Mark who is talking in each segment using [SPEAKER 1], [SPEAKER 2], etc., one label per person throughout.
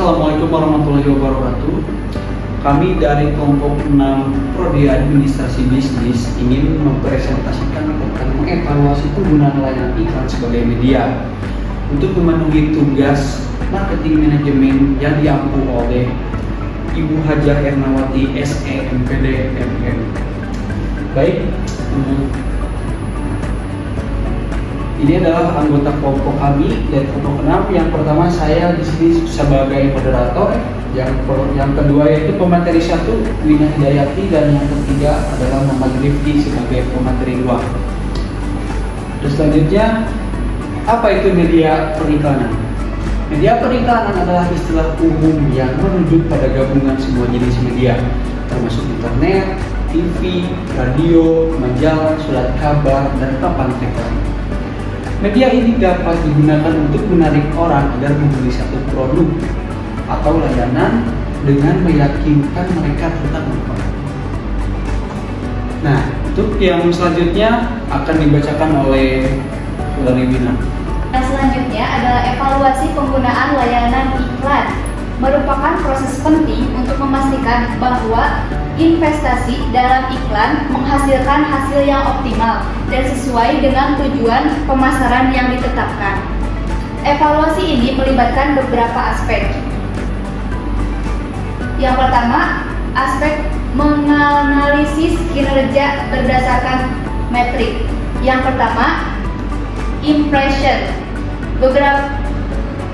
[SPEAKER 1] Assalamualaikum warahmatullahi wabarakatuh. Kami dari kelompok 6 Prodi Administrasi Bisnis ingin mempresentasikan tentang mengevaluasi penggunaan layanan iklan sebagai media untuk memenuhi tugas marketing manajemen yang diampu oleh Ibu Hajah Ernawati SE MPD MM. Baik, ini adalah anggota kelompok kami dari kelompok 6. Yang pertama saya di sini sebagai moderator, yang kedua yaitu pemateri 1 Wina Hidayati, dan yang ketiga adalah Muhammad Rifki sebagai pemateri 2. Terus selanjutnya, apa itu media periklanan? Media periklanan adalah istilah umum yang merujuk pada gabungan semua jenis media, termasuk internet, TV, radio, majalah, surat kabar, dan papan iklan. Media ini dapat digunakan untuk menarik orang agar membeli satu produk atau layanan dengan meyakinkan mereka tentang manfaat. Nah, untuk yang selanjutnya akan dibacakan oleh Saudari Wina.
[SPEAKER 2] Yang selanjutnya adalah evaluasi penggunaan layanan iklan. Merupakan proses penting untuk memastikan bahwa investasi dalam iklan menghasilkan hasil yang optimal dan sesuai dengan tujuan pemasaran yang ditetapkan. Evaluasi ini melibatkan beberapa aspek. Yang pertama, aspek menganalisis kinerja berdasarkan metrik. Yang pertama, impression.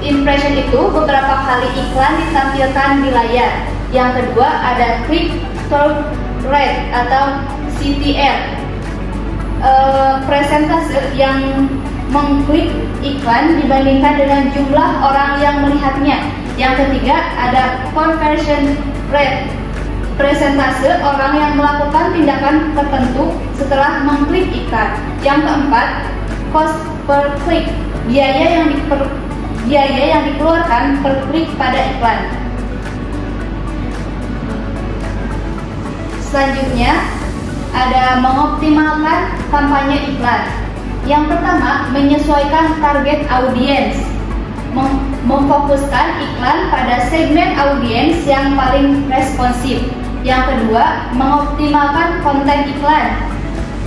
[SPEAKER 2] Impression itu beberapa kali iklan ditampilkan di layar. Yang kedua ada click-through rate atau CTR, persentase yang mengklik iklan dibandingkan dengan jumlah orang yang melihatnya. Yang ketiga ada conversion rate, persentase orang yang melakukan tindakan tertentu setelah mengklik iklan. Yang keempat, cost per click, biaya yang dikeluarkan per klik pada iklan. Selanjutnya ada mengoptimalkan kampanye iklan. Yang pertama, menyesuaikan target audiens, memfokuskan iklan pada segmen audiens yang paling responsif. Yang kedua, mengoptimalkan konten iklan,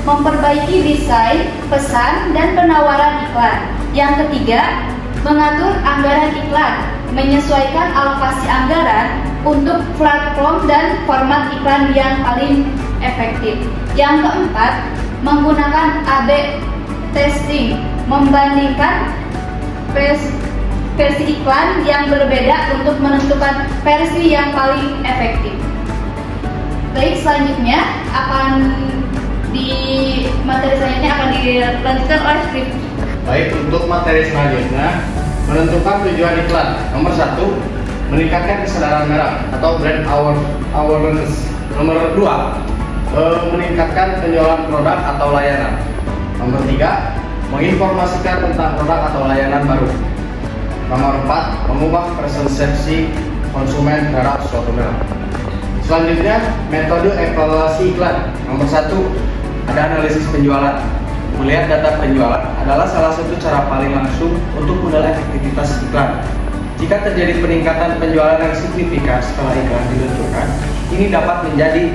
[SPEAKER 2] memperbaiki desain, pesan, dan penawaran iklan. Yang ketiga, mengatur anggaran iklan, menyesuaikan alokasi anggaran untuk platform dan format iklan yang paling efektif. Yang keempat, menggunakan A/B testing, membandingkan versi iklan yang berbeda untuk menentukan versi yang paling efektif. Baik, selanjutnya di materi selanjutnya akan dilanjutkan oleh Rifki.
[SPEAKER 3] Baik, untuk materi selanjutnya, menentukan tujuan iklan. Nomor 1, meningkatkan kesadaran merek atau brand awareness. Nomor 2, meningkatkan penjualan produk atau layanan. Nomor 3, menginformasikan tentang produk atau layanan baru. Nomor 4, mengubah persepsi konsumen terhadap suatu merek. Selanjutnya, metode evaluasi iklan. Nomor 1, ada analisis penjualan. Melihat data penjualan adalah salah satu cara paling langsung untuk menilai efektivitas iklan. Jika terjadi peningkatan penjualan yang signifikan setelah iklan diluncurkan, ini dapat menjadi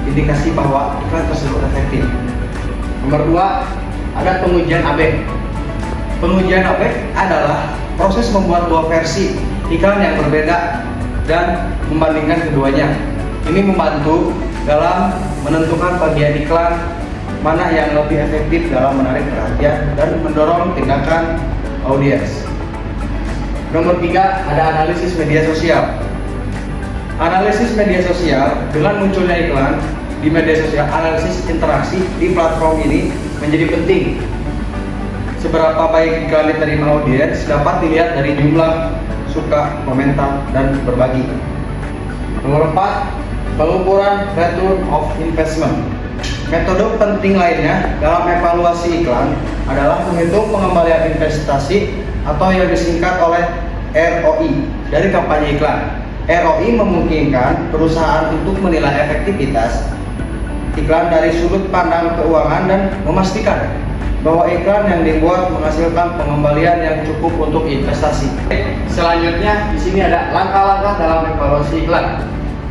[SPEAKER 3] indikasi bahwa iklan tersebut efektif. Nomor 2, ada pengujian AB. Pengujian AB adalah proses membuat dua versi iklan yang berbeda dan membandingkan keduanya. Ini membantu dalam menentukan bagian iklan mana yang lebih efektif dalam menarik perhatian dan mendorong tindakan audiens. Nomor 3, ada analisis media sosial. Analisis media sosial, dengan munculnya iklan di media sosial, analisis interaksi di platform ini menjadi penting. Seberapa baik iklan diterima audiens dapat dilihat dari jumlah suka, komentar, dan berbagi. Nomor 4, pengukuran return of investment. Metode penting lainnya dalam evaluasi iklan adalah menghitung pengembalian investasi atau yang disingkat oleh ROI dari kampanye iklan. ROI memungkinkan perusahaan untuk menilai efektivitas iklan dari sudut pandang keuangan dan memastikan bahwa iklan yang dibuat menghasilkan pengembalian yang cukup untuk investasi. Selanjutnya di sini ada langkah-langkah dalam evaluasi iklan.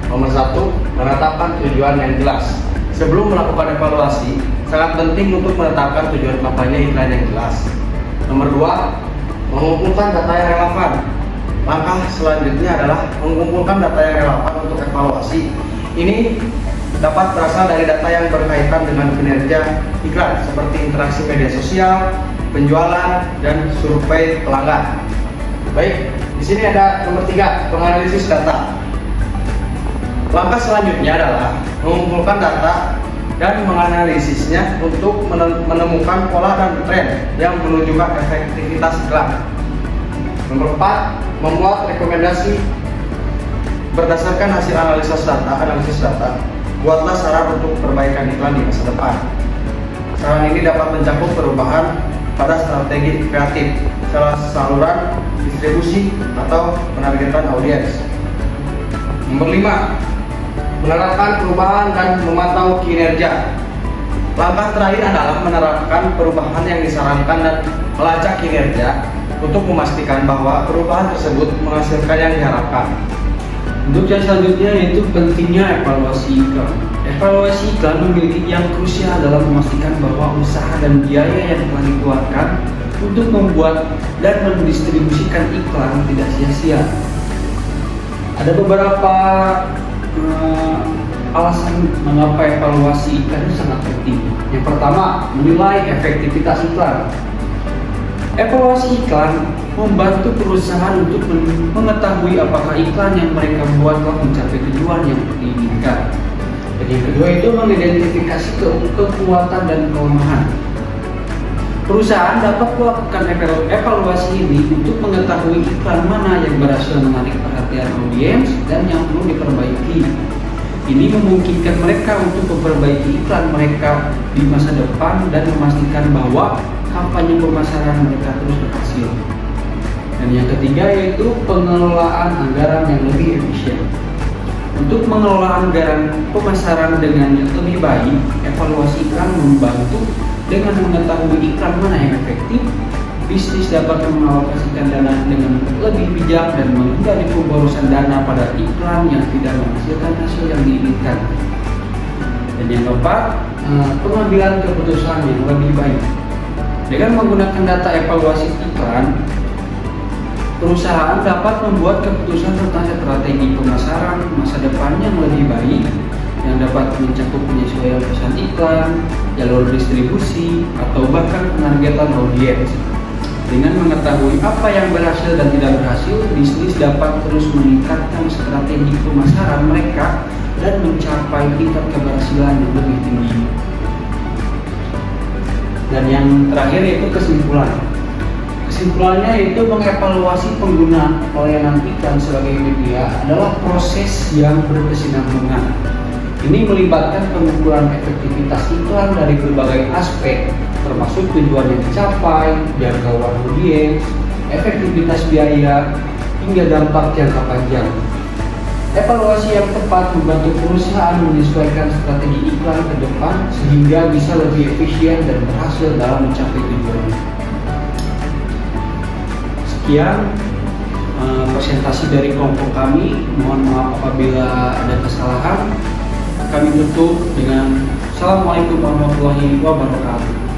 [SPEAKER 3] Nomor 1, menetapkan tujuan yang jelas. Sebelum melakukan evaluasi, sangat penting untuk menetapkan tujuan kampanye iklan yang jelas. Nomor 2, mengumpulkan data yang relevan. Langkah selanjutnya adalah mengumpulkan data yang relevan untuk evaluasi. Ini dapat berasal dari data yang berkaitan dengan kinerja iklan seperti interaksi media sosial, penjualan, dan survei pelanggan. Baik, di sini ada nomor 3, penganalisis data. Langkah selanjutnya adalah mengumpulkan data dan menganalisisnya untuk menemukan pola dan tren yang menunjukkan efektivitas iklan. Nomor 4, membuat rekomendasi berdasarkan hasil analisis data. Buatlah saran untuk perbaikan iklan di masa depan. Saran ini dapat mencakup perubahan pada strategi kreatif, saluran distribusi, atau penargetan audiens. Nomor 5, menerapkan perubahan dan memantau kinerja. Langkah terakhir adalah menerapkan perubahan yang disarankan dan melacak kinerja untuk memastikan bahwa perubahan tersebut menghasilkan yang diharapkan.
[SPEAKER 1] Untuk yang selanjutnya yaitu pentingnya evaluasi iklan. Evaluasi iklan memiliki yang krusial dalam memastikan bahwa usaha dan biaya yang telah dikeluarkan untuk membuat dan mendistribusikan iklan tidak sia-sia. Ada beberapa alasan mengapa evaluasi iklan itu sangat penting. Yang pertama, menilai efektivitas iklan. Evaluasi iklan membantu perusahaan untuk mengetahui apakah iklan yang mereka buat telah mencapai tujuan yang diinginkan. Dan yang kedua itu mengidentifikasi kekuatan dan kelemahan. Perusahaan dapat melakukan evaluasi ini untuk mengetahui iklan mana yang berhasil menarik perhatian audiens dan yang perlu diperbaiki. Ini memungkinkan mereka untuk memperbaiki iklan mereka di masa depan dan memastikan bahwa kampanye pemasaran mereka terus berhasil. Dan yang ketiga yaitu pengelolaan anggaran yang lebih efisien. Untuk mengelola anggaran pemasaran dengan yang lebih baik, evaluasi iklan membantu dengan mengetahui iklan mana yang efektif. Bisnis dapat mengalokasikan dana dengan lebih bijak dan menghindari pemborosan dana pada iklan yang tidak menghasilkan hasil yang diinginkan. Dan yang keempat, pengambilan keputusan yang lebih baik. Dengan menggunakan data evaluasi iklan, perusahaan dapat membuat keputusan tentang strategi pemasaran masa depan yang lebih baik, yang dapat mencakup penyesuaian pesan iklan, jalur distribusi, atau bahkan penargetan audiens. Dengan mengetahui apa yang berhasil dan tidak berhasil, bisnis dapat terus meningkatkan strategi pemasaran mereka dan mencapai tingkat keberhasilan yang lebih tinggi. Dan yang terakhir yaitu kesimpulan. Kesimpulannya yaitu mengevaluasi pengguna pelayanan iklan sebagai media adalah proses yang berkesinambungan. Ini melibatkan pengukuran efektivitas iklan dari berbagai aspek, termasuk tujuan yang dicapai, jangkauan audiens, efektivitas biaya, hingga dampak jangka panjang. Evaluasi yang tepat membantu perusahaan menyesuaikan strategi iklan ke depan sehingga bisa lebih efisien dan berhasil dalam mencapai tujuannya. Sekian presentasi dari kelompok kami. Mohon maaf apabila ada kesalahan. Kami tutup dengan Assalamualaikum warahmatullahi wabarakatuh.